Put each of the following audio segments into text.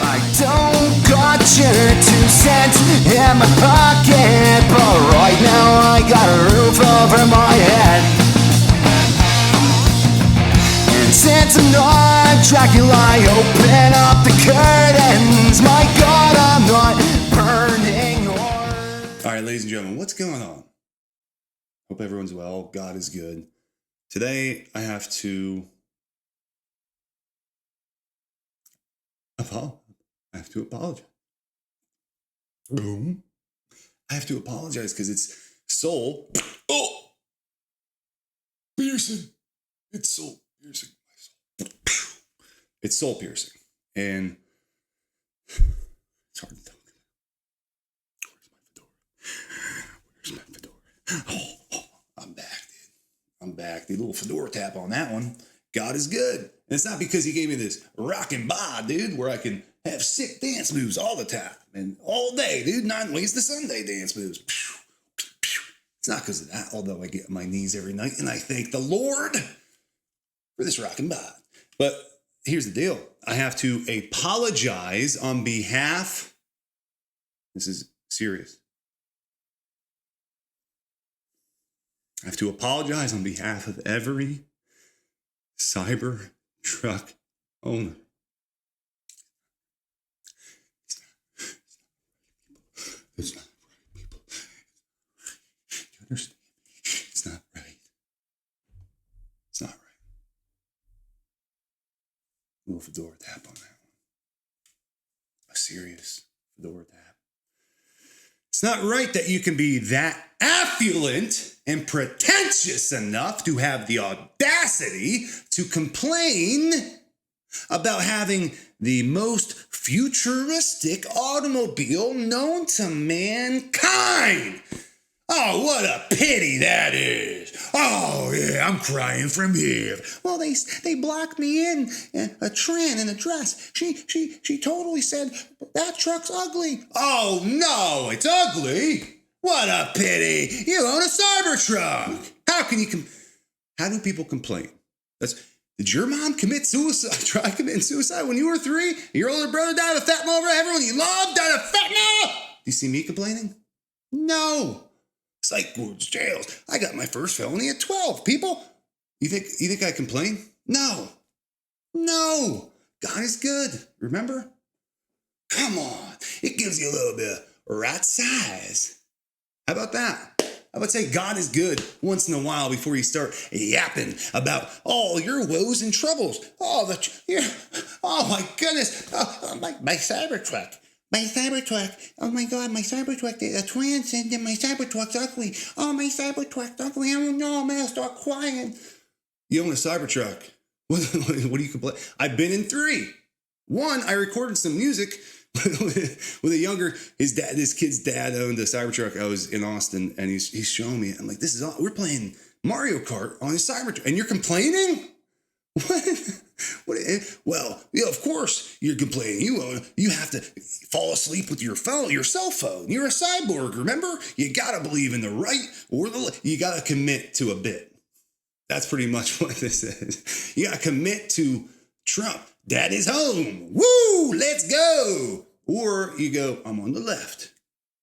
I don't got your 2 cents in my pocket, but right now I got a roof over my head. And since I'm not Dracula, I open up the curtains. My God, I'm not burning or... All right, ladies and gentlemen, what's going on? Hope everyone's well. God is good. Today, I have to apologize. I have to apologize because it's soul. Oh, piercing. It's soul piercing. It's soul piercing, and it's hard to talk about. Where's my fedora? Oh, I'm back, dude. I'm back. The little fedora tap on that one. God is good. And it's not because he gave me this rockin' bod, dude, where I can have sick dance moves all the time and all day, dude. 9 ways to Sunday dance moves. It's not because of that, although I get on my knees every night and I thank the Lord for this rockin' bod. But here's the deal. I have to apologize on behalf. This is serious. I have to apologize on behalf of every Cybertruck owner. It's not right, people. You understand me? It's not right. It's not right. A little fedora tap on that one. A serious fedora tap. It's not right that you can be that affluent and pretentious enough to have the audacity to complain about having the most futuristic automobile known to mankind. Oh, what a pity that is. Oh, yeah, I'm crying from here. Well, they blocked me in a Tran in a dress. She totally said, that truck's ugly. Oh, no, it's ugly. What a pity. You own a Cybertruck. How do people complain? Did your mom commit suicide? Try committing suicide when you were 3? Your older brother died of fentanyl over everyone you loved died of fentanyl? Do you see me complaining? No. Psych wards, jails. I got my first felony at 12, people. You think I complain? No. God is good. Remember? Come on. It gives you a little bit of right size. How about that? I would say God is good once in a while before you start yapping about all your woes and troubles. Oh my goodness. My Cybertruck. My Cybertruck. Oh my God, my Cybertruck. A twin said that my Cybertruck's ugly. Oh, my Cybertruck's ugly. I don't know. I'm going to start crying. You own a Cybertruck. What do you complain? I've been in 3. 1, I recorded some music with a younger, this kid's dad owned a Cybertruck. I was in Austin and he's showing me. I'm like, we're playing Mario Kart on his Cybertruck. And you're complaining? What? Well, yeah, of course you're complaining. You have to fall asleep with your cell phone. You're a cyborg, remember? You gotta believe in the right or you gotta commit to a bit. That's pretty much what this is. You gotta commit to Trump. Daddy's home. Woo! Let's go. Or you go, I'm on the left.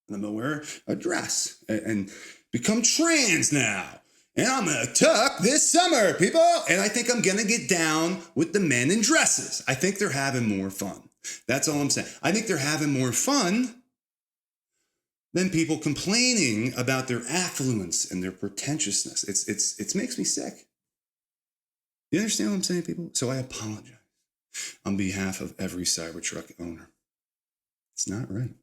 And I'm gonna wear a dress and become trans now. And I'm going to tuck this summer, people. And I think I'm going to get down with the men in dresses. I think they're having more fun. That's all I'm saying. I think they're having more fun than people complaining about their affluence and their pretentiousness. It makes me sick. You understand what I'm saying, people? So I apologize on behalf of every Cybertruck owner. It's not right.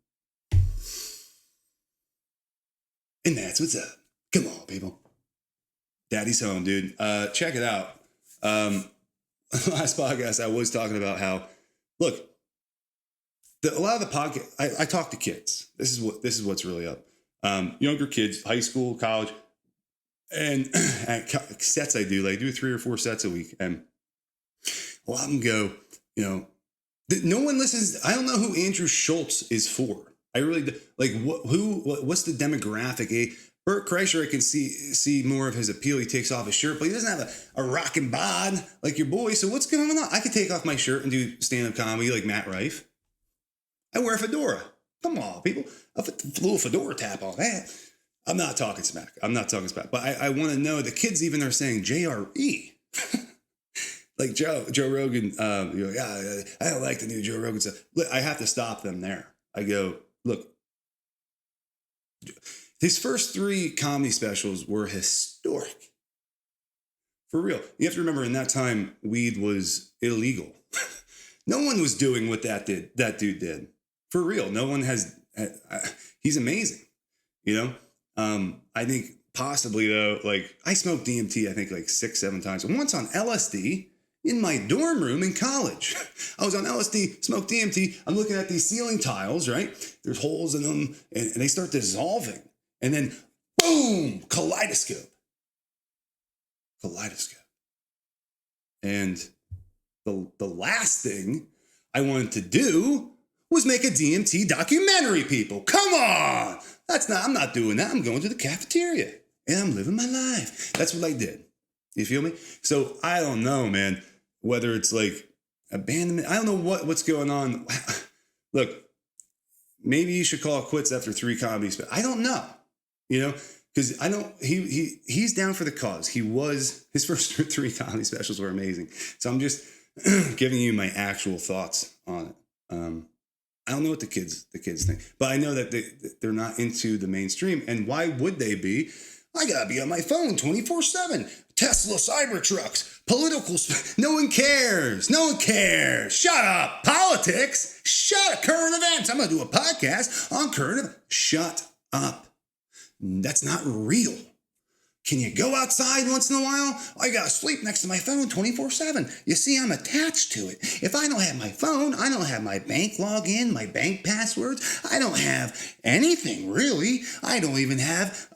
And that's what's up. Come on, people. Daddy's home, dude. Check it out. Last podcast, I was talking about how, look, a lot of the podcast, I talk to kids. This is what's really up. Younger kids, high school, college, and at sets I do 3 or 4 sets a week, and a lot of them go, no one listens. I don't know who Andrew Schultz is for. I really do. What's the demographic? Bert Kreischer, I can see more of his appeal. He takes off his shirt, but he doesn't have a rockin' bod like your boy. So what's going on? I could take off my shirt and do stand-up comedy like Matt Rife. I wear a fedora. Come on, people. A little fedora tap on that. I'm not talking smack. But I want to know, the kids even are saying JRE. Like Joe Rogan, yeah, I don't like the new Joe Rogan stuff. Look, I have to stop them there. I go, look, his first 3 comedy specials were historic. For real. You have to remember, in that time, weed was illegal. No one was doing what that dude did. For real. No one has, he's amazing. I think possibly though, like I smoked DMT, I think like 6-7 times. And once on LSD in my dorm room in college. I was on LSD, smoked DMT. I'm looking at these ceiling tiles, right? There's holes in them and they start dissolving. And then boom, kaleidoscope. And the last thing I wanted to do was make a DMT documentary, people. Come on. I'm not doing that. I'm going to the cafeteria and I'm living my life. That's what I did. You feel me? So I don't know, man, whether it's like abandonment. I don't know what's going on. Look, maybe you should call it quits after 3 comedies, but I don't know, because I know he's down for the cause. His first 3 comedy specials were amazing. So I'm just giving you my actual thoughts on it. I don't know what the kids think, but I know that they're not into the mainstream. And why would they be? I gotta be on my phone 24/7. Tesla Cybertrucks, political. No one cares. Shut up. Politics. Shut up. Current events. I'm gonna do a podcast on current events. Shut up. That's not real. Can you go outside once in a while? I gotta sleep next to my phone 24/7. You see, I'm attached to it. If I don't have my phone, I don't have my bank login, my bank passwords. I don't have anything, really. I don't even have...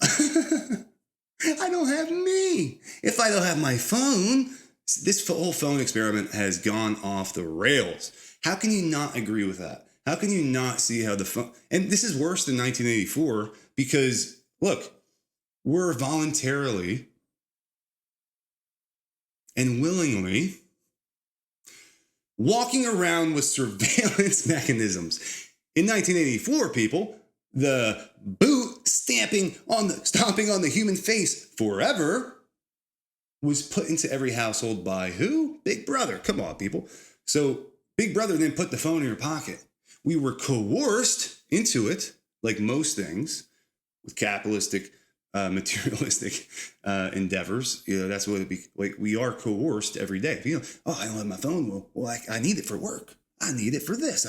I don't have me. If I don't have my phone, this whole phone experiment has gone off the rails. How can you not agree with that? How can you not see how the phone... And this is worse than 1984 because, look, we're voluntarily and willingly walking around with surveillance mechanisms. In 1984, people, the boot stomping on the human face forever was put into every household by who? Big Brother. Come on, people. So Big Brother then put the phone in your pocket. We were coerced into it, like most things, with capitalistic materialistic endeavors. That's what it be like. We are coerced every day. I don't have my phone. Well, I need it for work. I need it for this.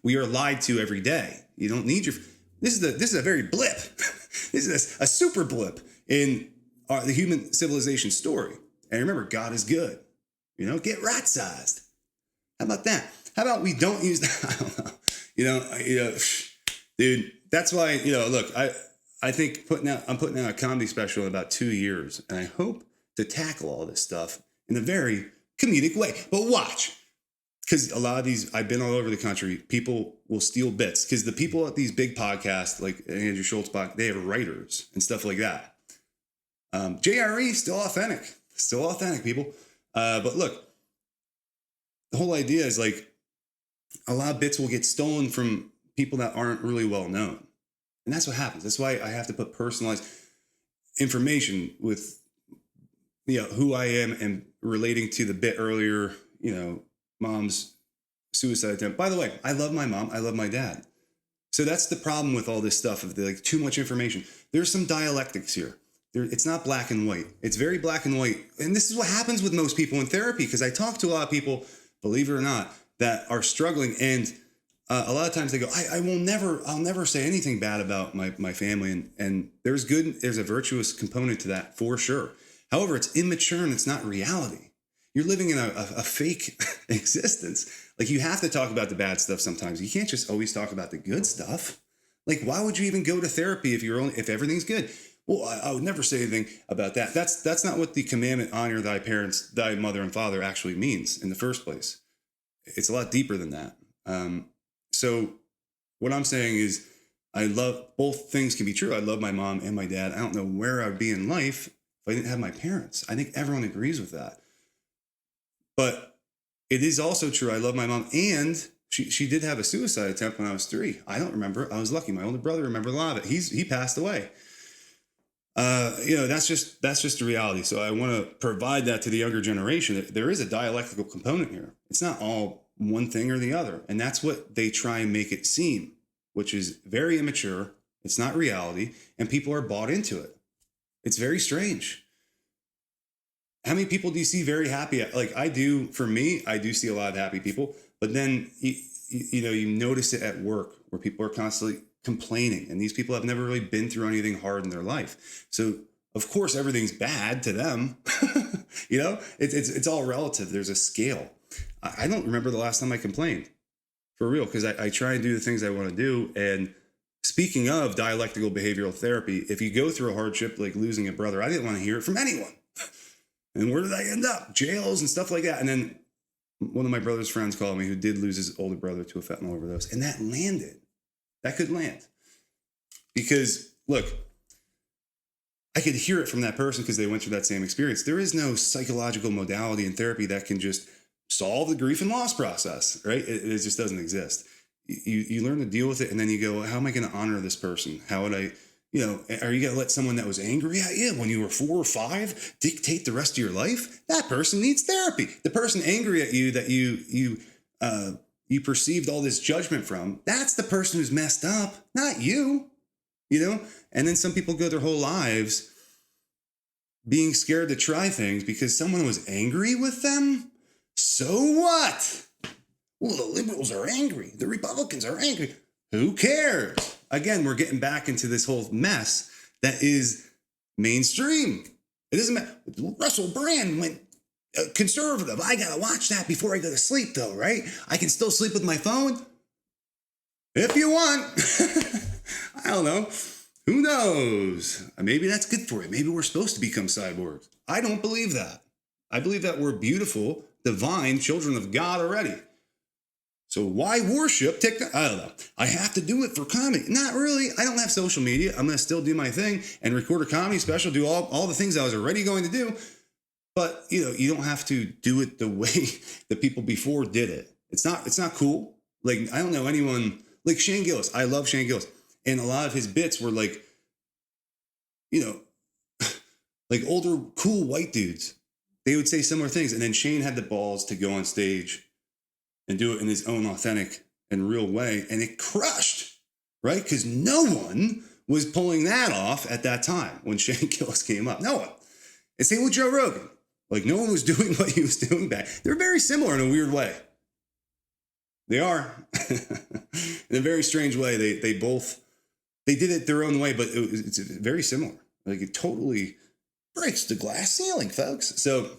We are lied to every day. You don't need your. This is a very blip. This is a super blip in the human civilization story. And remember, God is good. Get rat-sized. How about that? How about we don't use that? I don't know. Dude. That's why. Look, I think I'm putting out a comedy special in about 2 years, and I hope to tackle all this stuff in a very comedic way. But watch, because a lot of these, I've been all over the country, people will steal bits, because the people at these big podcasts, like Andrew Schultz, they have writers and stuff like that. JRE, still authentic, people. But look, the whole idea is like, a lot of bits will get stolen from people that aren't really well known. And that's what happens. That's why I have to put personalized information with, who I am and relating to the bit earlier, mom's suicide attempt. By the way, I love my mom. I love my dad. So that's the problem with all this stuff of too much information. There's some dialectics here. It's not black and white. It's very black and white. And this is what happens with most people in therapy, because I talk to a lot of people, believe it or not, that are struggling, and a lot of times they go, I'll never say anything bad about my family. And there's a virtuous component to that for sure. However, it's immature and it's not reality. You're living in a fake existence. Like, you have to talk about the bad stuff sometimes. You can't just always talk about the good stuff. Like, why would you even go to therapy if everything's good? Well, I would never say anything about that. That's not what the commandment, honor thy parents, thy mother and father, actually means in the first place. It's a lot deeper than that. So what I'm saying is, I love, both things can be true. I love my mom and my dad. I don't know where I'd be in life if I didn't have my parents. I think everyone agrees with that. But it is also true, I love my mom, and She did have a suicide attempt when I was 3. I don't remember. I was lucky. My older brother remembered a lot of it. He passed away. That's just the reality. So I want to provide that to the younger generation. There is a dialectical component here. It's not all one thing or the other. And that's what they try and make it seem, which is very immature. It's not reality. And people are bought into it. It's very strange. How many people do you see very happy? Like I do, for me, I do see a lot of happy people, but then, you notice it at work where people are constantly complaining, and these people have never really been through anything hard in their life. So of course, everything's bad to them. It's all relative. There's a scale. I don't remember the last time I complained, for real, because I try and do the things I want to do. And speaking of dialectical behavioral therapy, if you go through a hardship like losing a brother, I didn't want to hear it from anyone. And where did I end up? Jails and stuff like that. And then one of my brother's friends called me, who did lose his older brother to a fentanyl overdose. And that landed. That could land. Because, look, I could hear it from that person because they went through that same experience. There is no psychological modality in therapy that can just solve the grief and loss process, right? It just doesn't exist. You learn to deal with it, and then you go, how am I going to honor this person? How would I... are you going to let someone that was angry at you when you were 4 or 5 dictate the rest of your life? That person needs therapy. The person angry at you that you perceived all this judgment from, that's the person who's messed up, not you, And then some people go their whole lives being scared to try things because someone was angry with them. So what? Well, the liberals are angry. The Republicans are angry. Who cares? Again, we're getting back into this whole mess that is mainstream. It doesn't matter. Russell Brand went conservative. I got to watch that before I go to sleep, though, right? I can still sleep with my phone if you want. I don't know. Who knows? Maybe that's good for you. Maybe we're supposed to become cyborgs. I don't believe that. I believe that we're beautiful, divine children of God already. So why worship TikTok? I don't know. I have to do it for comedy. Not really. I don't have social media. I'm going to still do my thing and record a comedy special, do all the things I was already going to do. But, you don't have to do it the way the people before did it. It's not cool. Like, I don't know anyone like Shane Gillis. I love Shane Gillis. And a lot of his bits were like, like older, cool white dudes. They would say similar things. And then Shane had the balls to go on stage and do it in his own authentic and real way. And it crushed, right? Because no one was pulling that off at that time when Shane Gillis came up. No one. And same with Joe Rogan. Like, no one was doing what he was doing back. They're very similar in a weird way. They are. In a very strange way. They did it their own way, but it's very similar. Like, it totally breaks the glass ceiling, folks. So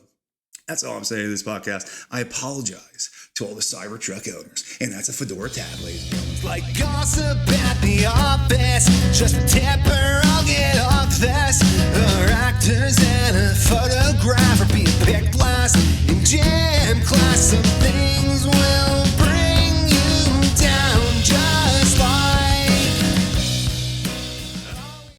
that's all I'm saying in this podcast. I apologize to all the Cybertruck owners. And that's a fedora tab, ladies and gentlemen. It's like gossip at the office. Just a temper, I'll get off this. Actors and a photographer being picked last.